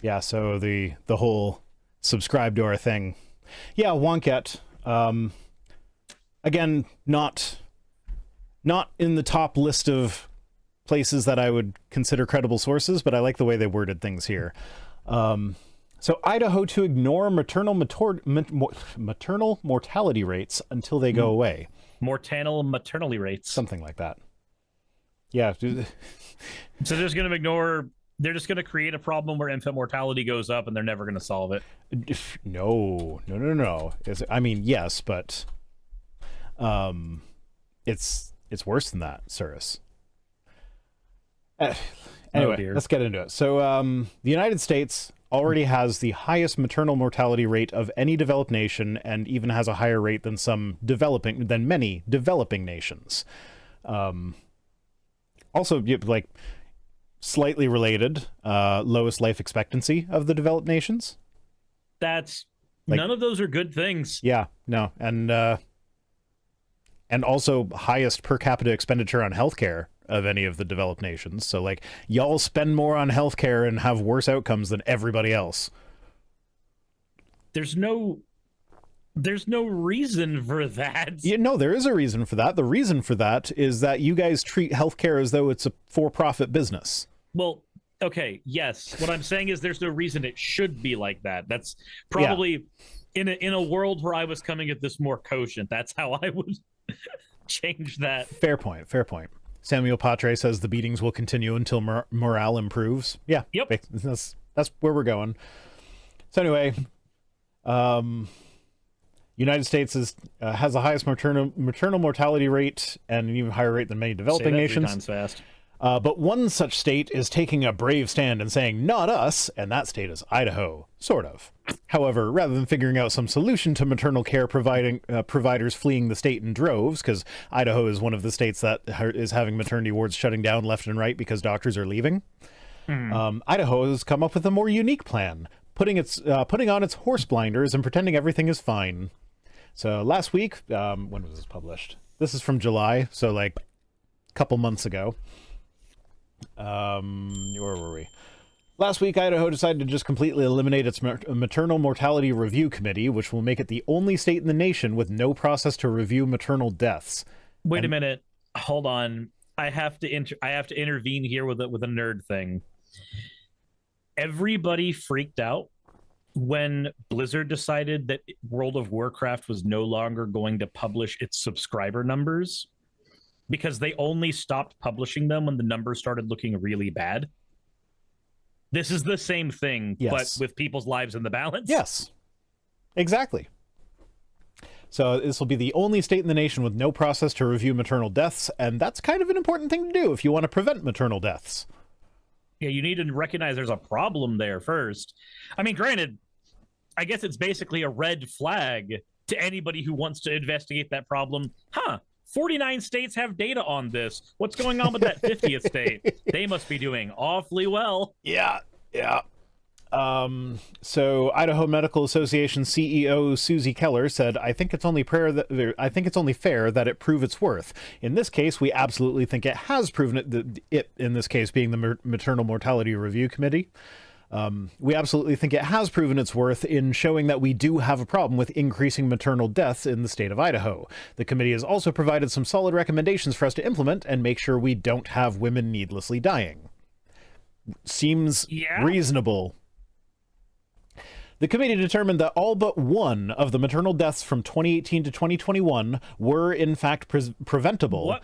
Yeah, so the whole subscribe to our thing. Yeah, Wonket. Again, not in the top list of places that I would consider credible sources, but I like the way they worded things here. So Idaho to ignore maternal mortality rates until they go away. Maternity rates. Something like that. Yeah. So they're just going to create a problem where infant mortality goes up and they're never going to solve it. No. I mean, yes, but it's worse than that, Suris. Anyway, let's get into it. So the United States already has the highest maternal mortality rate of any developed nation, and even has a higher rate than many developing nations. Also, like, slightly related, lowest life expectancy of the developed nations. That's none of those are good things. Yeah, no, and also highest per capita expenditure on healthcare of any of the developed nations. So, like, y'all spend more on healthcare and have worse outcomes than everybody else. There's no reason for that. Yeah, no, there is a reason for that. The reason for that is that you guys treat healthcare as though it's a for-profit business. Well, okay, yes. What I'm saying is there's no reason it should be like that. That's probably in a world where I was coming at this more cogent. That's how I would change that. Fair point. Samuel Patre says the beatings will continue until morale improves. Yeah. Yep. That's where we're going. So anyway, United States has the highest maternal mortality rate and an even higher rate than many developing nations. 3 times fast. But one such state is taking a brave stand and saying, not us, and that state is Idaho. Sort of. However, rather than figuring out some solution to maternal care providers fleeing the state in droves, because Idaho is one of the states that is having maternity wards shutting down left and right because doctors are leaving, Idaho has come up with a more unique plan, putting on its horse blinders and pretending everything is fine. So last week, when was this published? This is from July, so like a couple months ago. Where were we? Last week, Idaho decided to just completely eliminate its maternal mortality review committee, which will make it the only state in the nation with no process to review maternal deaths. Wait a minute. Hold on. I have to intervene here with a nerd thing. Everybody freaked out when Blizzard decided that World of Warcraft was no longer going to publish its subscriber numbers, because they only stopped publishing them when the numbers started looking really bad. This is the same thing, but with people's lives in the balance. Yes, exactly. So this will be the only state in the nation with no process to review maternal deaths, and that's kind of an important thing to do if you want to prevent maternal deaths. Yeah, you need to recognize there's a problem there first. I mean, granted, I guess it's basically a red flag to anybody who wants to investigate that problem. 49 states have data on this. What's going on with that 50th state? They must be doing awfully well. Yeah. So Idaho Medical Association CEO Suzy Keller said, I think it's only fair that it prove its worth. In this case, we absolutely think it has proven it in this case being the Maternal Mortality Review Committee. We absolutely think it has proven its worth in showing that we do have a problem with increasing maternal deaths in the state of Idaho. The committee has also provided some solid recommendations for us to implement and make sure we don't have women needlessly dying. Seems reasonable. The committee determined that all but one of the maternal deaths from 2018 to 2021 were in fact preventable. What?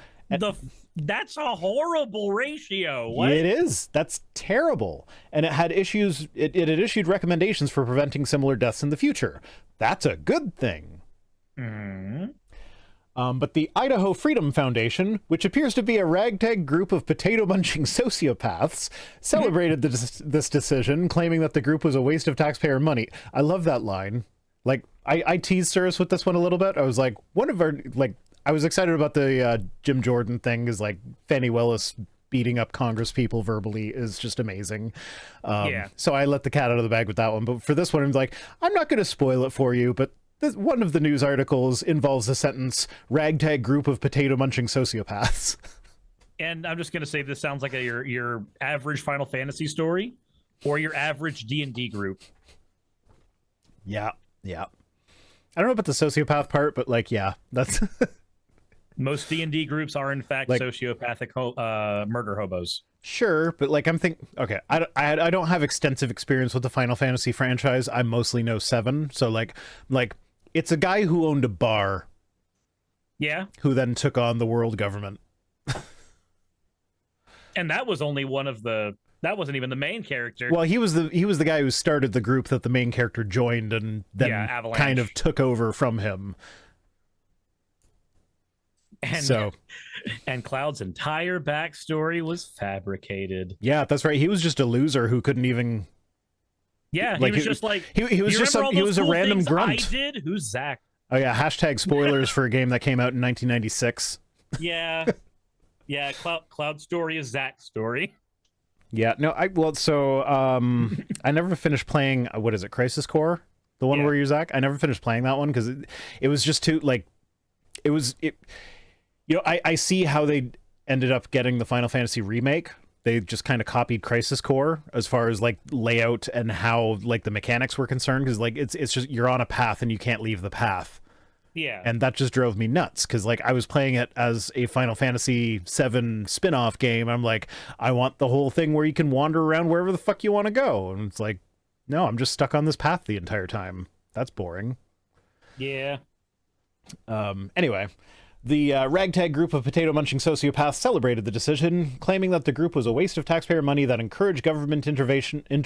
That's a horrible ratio. What? It is. That's terrible. And it had issues. It had issued recommendations for preventing similar deaths in the future. That's a good thing. But the Idaho Freedom Foundation, which appears to be a ragtag group of potato-munching sociopaths, celebrated this decision, claiming that the group was a waste of taxpayer money. I love that line. Like, I teased Suris with this one a little bit. I was like, I was excited about the Jim Jordan thing, is like Fannie Willis beating up Congress people verbally is just amazing. So I let the cat out of the bag with that one. But for this one, I'm like, I'm not going to spoil it for you, but one of the news articles involves the sentence, ragtag group of potato-munching sociopaths. And I'm just going to say this sounds like your average Final Fantasy story. or your average D&D group. Yeah. I don't know about the sociopath part, but like, yeah, that's most D&D groups are in fact like, sociopathic murder hobos. Sure, but like I'm thinking, okay, I don't have extensive experience with the Final Fantasy franchise. I mostly know 7, so like it's a guy who owned a bar. Yeah. Who then took on the world government. And that was only that wasn't even the main character. Well, he was the guy who started the group that the main character joined and then kind of took over from him. And Cloud's entire backstory was fabricated. Yeah, that's right. He was just a loser who couldn't even. Yeah, like, he was just like he was just he was a random grunt. I did. Who's Zach? Oh yeah, hashtag spoilers for a game that came out in 1996. Yeah. Cloud's story is Zach's story. Yeah, no, I never finished playing, what is it, Crisis Core? The one where you're Zach? I never finished playing that one because it was just too, like, I see how they ended up getting the Final Fantasy remake. They just kind of copied Crisis Core as far as, like, layout and how, like, the mechanics were concerned, because, like, it's just, you're on a path and you can't leave the path. Yeah. And that just drove me nuts because, like, I was playing it as a Final Fantasy VII spin-off game. I'm like, I want the whole thing where you can wander around wherever the fuck you want to go. And it's like, no, I'm just stuck on this path the entire time. That's boring. Yeah. Anyway, the ragtag group of potato-munching sociopaths celebrated the decision, claiming that the group was a waste of taxpayer money that encouraged government intervention in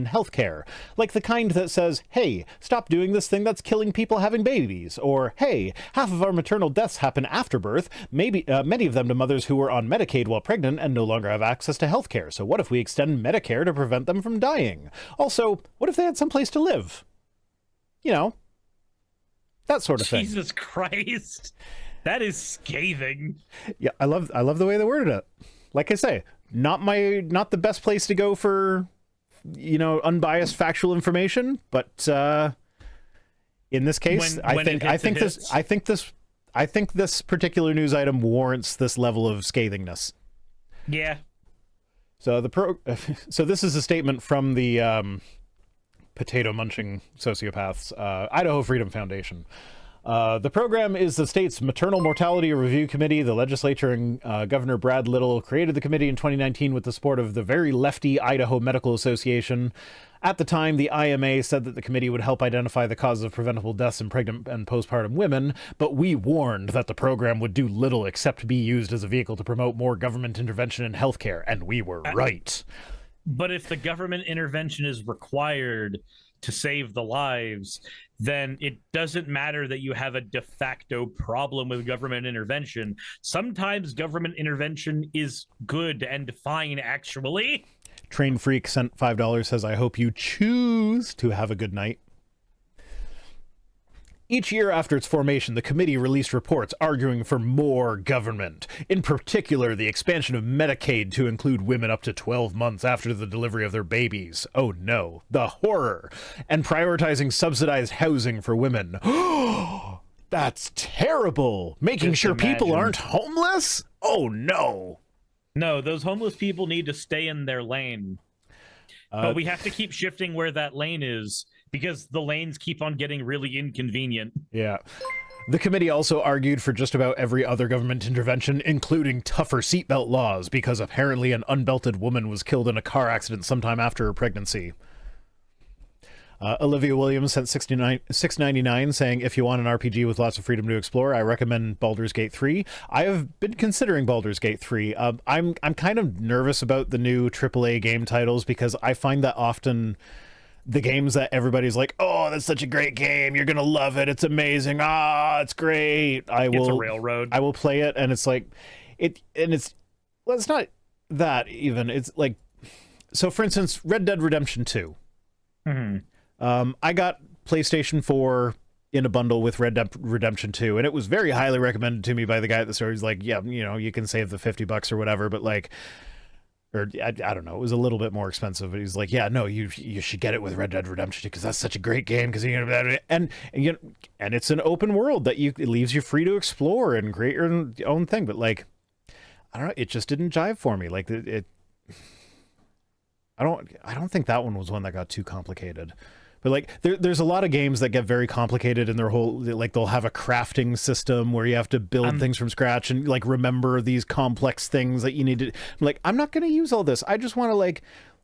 healthcare, like the kind that says, hey, stop doing this thing that's killing people having babies, or, hey, half of our maternal deaths happen after birth, maybe many of them to mothers who were on Medicaid while pregnant and no longer have access to healthcare, so what if we extend Medicare to prevent them from dying? Also, what if they had someplace to live? You know, that sort of thing. Jesus Christ. That is scathing. Yeah, I love the way they worded it. Like I say, not the best place to go for, unbiased factual information, but in this case, I think this particular news item warrants this level of scathingness. Yeah. So this is a statement from the potato munching sociopaths, Idaho Freedom Foundation. The program is the state's maternal mortality review committee. The legislature and Governor Brad Little created the committee in 2019 with the support of the very lefty Idaho Medical Association. At the time, the IMA said that the committee would help identify the causes of preventable deaths in pregnant and postpartum women, but we warned that the program would do little except be used as a vehicle to promote more government intervention in healthcare, and we were right. But if the government intervention is required to save the lives, then it doesn't matter that you have a de facto problem with government intervention. Sometimes government intervention is good and fine, actually. Train Freak sent $5, says, I hope you choose to have a good night. Each year after its formation, the committee released reports arguing for more government. In particular, the expansion of Medicaid to include women up to 12 months after the delivery of their babies. Oh no, the horror! And prioritizing subsidized housing for women. That's terrible! Making sure people aren't homeless? Oh no! No, those homeless people need to stay in their lane. But we have to keep shifting where that lane is, because the lanes keep on getting really inconvenient. Yeah. The committee also argued for just about every other government intervention, including tougher seatbelt laws, because apparently an unbelted woman was killed in a car accident sometime after her pregnancy. Olivia Williams sent $6.99 saying, if you want an RPG with lots of freedom to explore, I recommend Baldur's Gate 3. I have been considering Baldur's Gate 3. I'm kind of nervous about the new AAA game titles because I find that often the games that everybody's like, oh, that's such a great game, you're gonna love it, it's amazing, it's great. It's a railroad. I will play it, and it's like it's not that even. It's like, so for instance, Red Dead Redemption 2. Mm-hmm. I got PlayStation 4 in a bundle with Red Dead Redemption 2, and it was very highly recommended to me by the guy at the store. He's like, yeah, you can save the $50 or whatever, but like, or I don't know, it was a little bit more expensive, but he's like, yeah, no, you should get it with Red Dead Redemption 2 because that's such a great game, because and it's an open world that it leaves you free to explore and create your own thing. But like, I don't know, it just didn't jive for me. Like I don't think that one was one that got too complicated. But like there's a lot of games that get very complicated in their whole, like they'll have a crafting system where you have to build things from scratch and like remember these complex things that you need to, I'm like, I'm not going to use all this. I just want to like,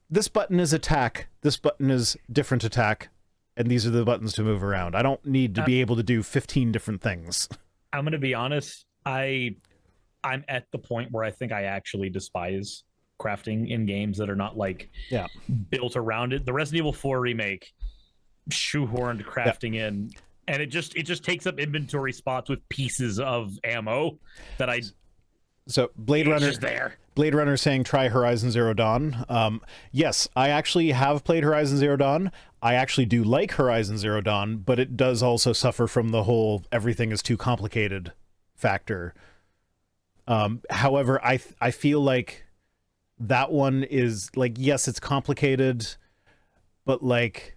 this button is attack, this button is different attack, and these are the buttons to move around. I don't need to be able to do 15 different things. I'm going to be honest. I'm at the point where I think I actually despise crafting in games that are not like built around it. The Resident Evil 4 remake shoehorned crafting in, and it just takes up inventory spots with pieces of ammo that I. So Blade Runner there. Blade Runner saying try Horizon Zero Dawn. Yes, I actually have played Horizon Zero Dawn. I actually do like Horizon Zero Dawn, but it does also suffer from the whole everything is too complicated factor. However, I feel like that one is like, yes, it's complicated, but like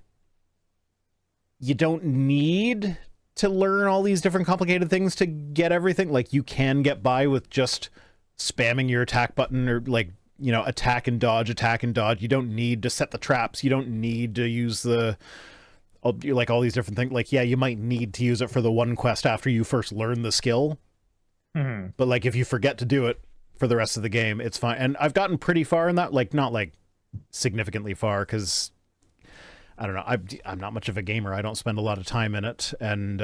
you don't need to learn all these different complicated things to get everything. Like you can get by with just spamming your attack button or like, you know, attack and dodge. You don't need to set the traps. You don't need to use like all these different things. Like, yeah, you might need to use it for the one quest after you first learn the skill. Mm-hmm. But like if you forget to do it for the rest of the game, it's fine. And I've gotten pretty far in that, like not like significantly far, because I don't know, I'm not much of a gamer. I don't spend a lot of time in it. And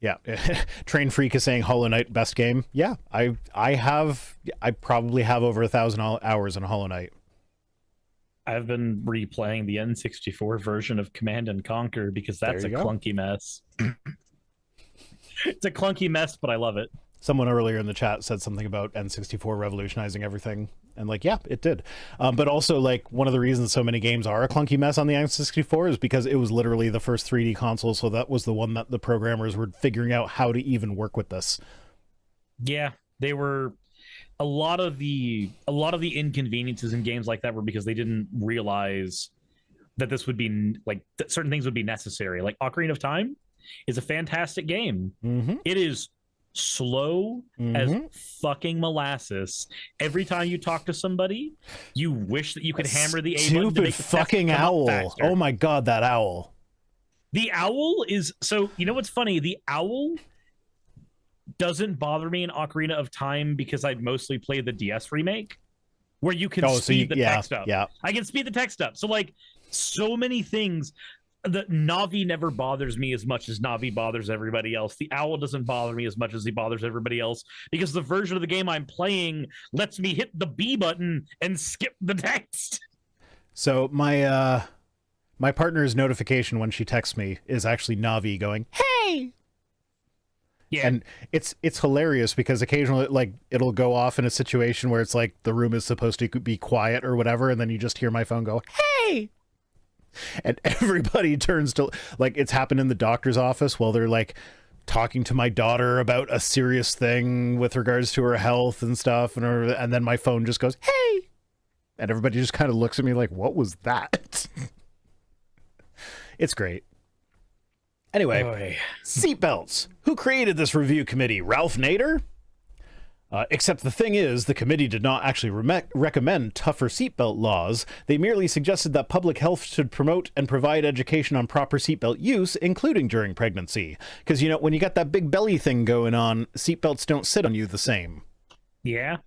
yeah, Train Freak is saying Hollow Knight best game. Yeah, I probably have over 1,000 hours in Hollow Knight. I've been replaying the N64 version of Command and Conquer because that's a clunky mess. It's a clunky mess, but I love it. Someone earlier in the chat said something about N64 revolutionizing everything. And like, yeah, it did. But also like one of the reasons so many games are a clunky mess on the N64 is because it was literally the first 3D console. So that was the one that the programmers were figuring out how to even work with this. Yeah, they were a lot of the inconveniences in games like that were because they didn't realize that this would be like that certain things would be necessary. Like Ocarina of Time is a fantastic game. Mm-hmm. It is slow as fucking molasses. Every time you talk to somebody, you wish that you could hammer the A button to make the fucking owl. Oh my god, that owl. The owl is so. You know what's funny? The owl doesn't bother me in Ocarina of Time because I mostly play the DS remake, where you can speed the text up. Yeah, I can speed the text up. So like, so many things. The Navi never bothers me as much as Navi bothers everybody else. The owl doesn't bother me as much as he bothers everybody else because the version of the game I'm playing lets me hit the B button and skip the text. So my partner's notification when she texts me is actually Navi going, "Hey!" Yeah. And it's hilarious because occasionally like it'll go off in a situation where it's like the room is supposed to be quiet or whatever, and then you just hear my phone go, "Hey!" And everybody turns to, like, it's happened in the doctor's office while they're like talking to my daughter about a serious thing with regards to her health and stuff, and then my phone just goes, "Hey!" And everybody just kind of looks at me like, what was that? It's great. Anyway, seatbelts. Who created this review committee? Ralph Nader? Except the thing is, the committee did not actually recommend tougher seatbelt laws. They merely suggested that public health should promote and provide education on proper seatbelt use, including during pregnancy. Because, you know, when you got that big belly thing going on, seatbelts don't sit on you the same. Yeah.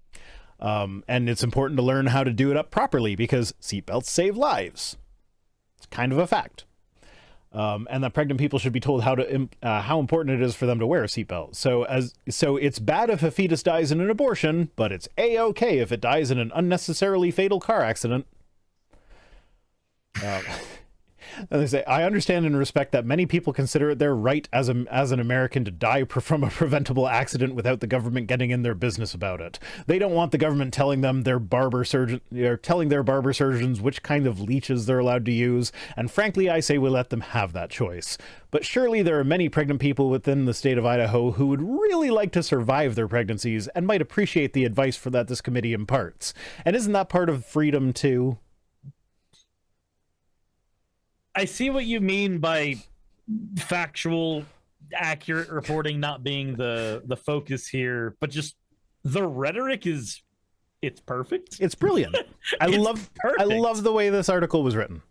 And it's important to learn how to do it up properly because seatbelts save lives. It's kind of a fact. And that pregnant people should be told how important it is for them to wear a seatbelt. So it's bad if a fetus dies in an abortion, but it's A-okay if it dies in an unnecessarily fatal car accident. And they say, I understand and respect that many people consider it their right as an American to die from a preventable accident without the government getting in their business about it. They don't want the government telling their barber surgeons which kind of leeches they're allowed to use. And frankly, I say we let them have that choice. But surely there are many pregnant people within the state of Idaho who would really like to survive their pregnancies and might appreciate the advice for that this committee imparts. And isn't that part of freedom too? I see what you mean by factual, accurate reporting not being the focus here, but just the rhetoric is it's perfect. It's brilliant. I love the way this article was written.